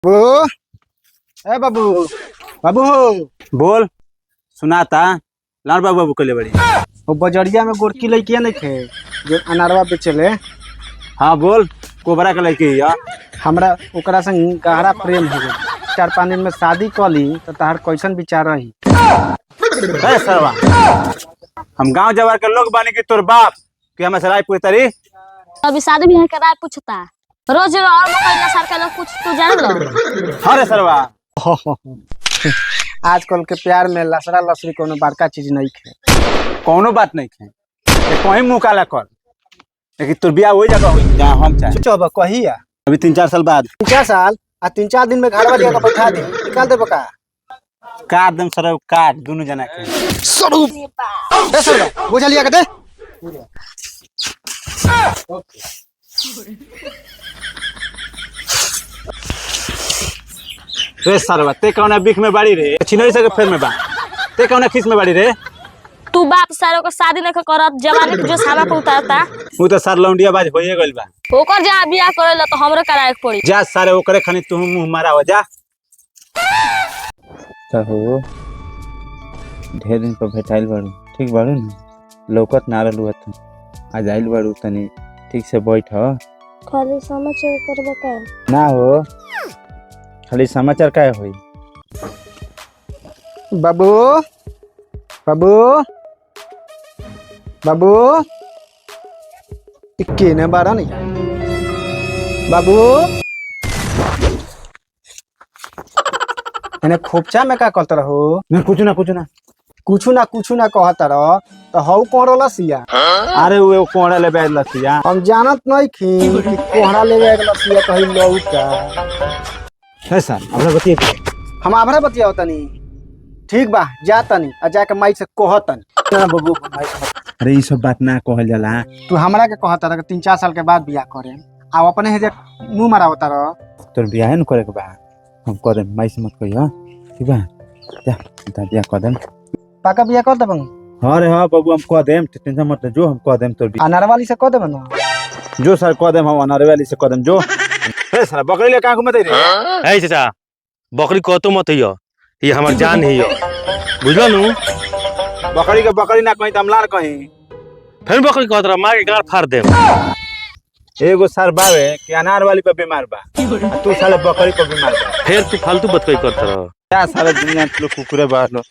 बाबू। ए बाबू। बाबू हो। बोल। सुनाता लाल बाबू बाबू कले बड़ी। वो बजरिया में गोरकी लड़किया नहीं थे जो अनारवा बेचले। हाँ बोल। कोबरा के लड़की है। हमरा ओकरा संग गहरा प्रेम हो गया। 4-5 दिन में शादी कली तो तहार कैसन विचार रही? है सरवा, हम गांव जवार के लोग बानी की तोर बाप कि हमें सराय पूछतारी। अभी शादी भी है करार पूछता रोज और मकई नसर के लोग पूछ तू जान लो। हाँ रे सरवा। आजकल के प्यार में लसरा लसरी कोनो बड़का चीज नहीं है। कोनो बात नहीं है, कहीं मुँह काला कर, लेकिन तोर बियाह वही जगह हुई जहाँ हम चाहे। चुप कही अभी 3-4 साल बाद। 3-4 साल आ 3-4 दिन में घर वाली का बैठा दे निकाल दे बका। काट दम सरव, काट दोनों जना के। स्वरूप ए सरवा बुझलिया के दे। रे सरवा, ते कौन बिख में बाड़ी रे? छिनरी से के फेर में बा। ते कौन खीस में बाड़ी रे? तू बाप सारो को शादी नहीं करत जवानी के जो सामा पे उतारता वो तो सर लौंडिया बाज होइए गइल बा। ओकर जहाँ बियाह करेला तो हमरो कराए के पड़ी। जा सारे ओकरे खनी तू मुंह मारा हो जा। हो ढेर दिन पर भेटाइल बाड़ू, ठीक बाड़ू ना? लौकत ना रहलू हत, आज आइल बाड़ू, तनी ठीक से बैठ। खाली समाचार करबा का ना हो, खाली समाचार काय होई? बाबू बाबू बाबू इक्के ने बारा नहीं बाबू एने खोपचा में का कहत रहो? नहीं कुछ ना कुछ ना कहत रहो तो हऊ कोड़ला सिया। अरे वो कोड़ा ले बैठ लसिया। हम जानत नहीं खी कि कोहड़ा ले गया सिया कहीं लौका। है सर, हमरा बतिए। हम आभरा बतिया तनी ठीक बा, जा तनी आ जाके माई से कहतन ना बाबू। अरे ये सब बात ना कहल जाला। तू हमरा के कहत रह 3-4 साल के बाद बियाह करे आ अपने हे मुंह मरावत रह। तोर बियाह न करे के बा, हम कर देम, माई से मत कहियो, ठीक बा? जा ता बियाह कर देम। पाका बियाह कर देबन? हां रे हां बाबू, हम कर देम, टेंशन मत ले, जो हम कर देम तोर बियाह। अनार वाली से कर देबन ना? जो सर कर देम, हम अनारे वाली से कर देम, जो। ए सर, बकरी ले का घुमत रे? है चाचा, बकरी कहतो मत हियो, ये हमार जान हियो, बुझलो नु? बकरी के बकरी ना कहीं तमलार कहीं। फिर बकरी कहत रहा मार के गाड़ फाड़ देम। एगो सर बावे कि अनार वाली पे बीमार बा, तू साले बकरी पे बीमार बा। फिर तू फालतू बात कोई करत रह। क्या सारे दुनिया के लोग कुकुरे बाहर लो।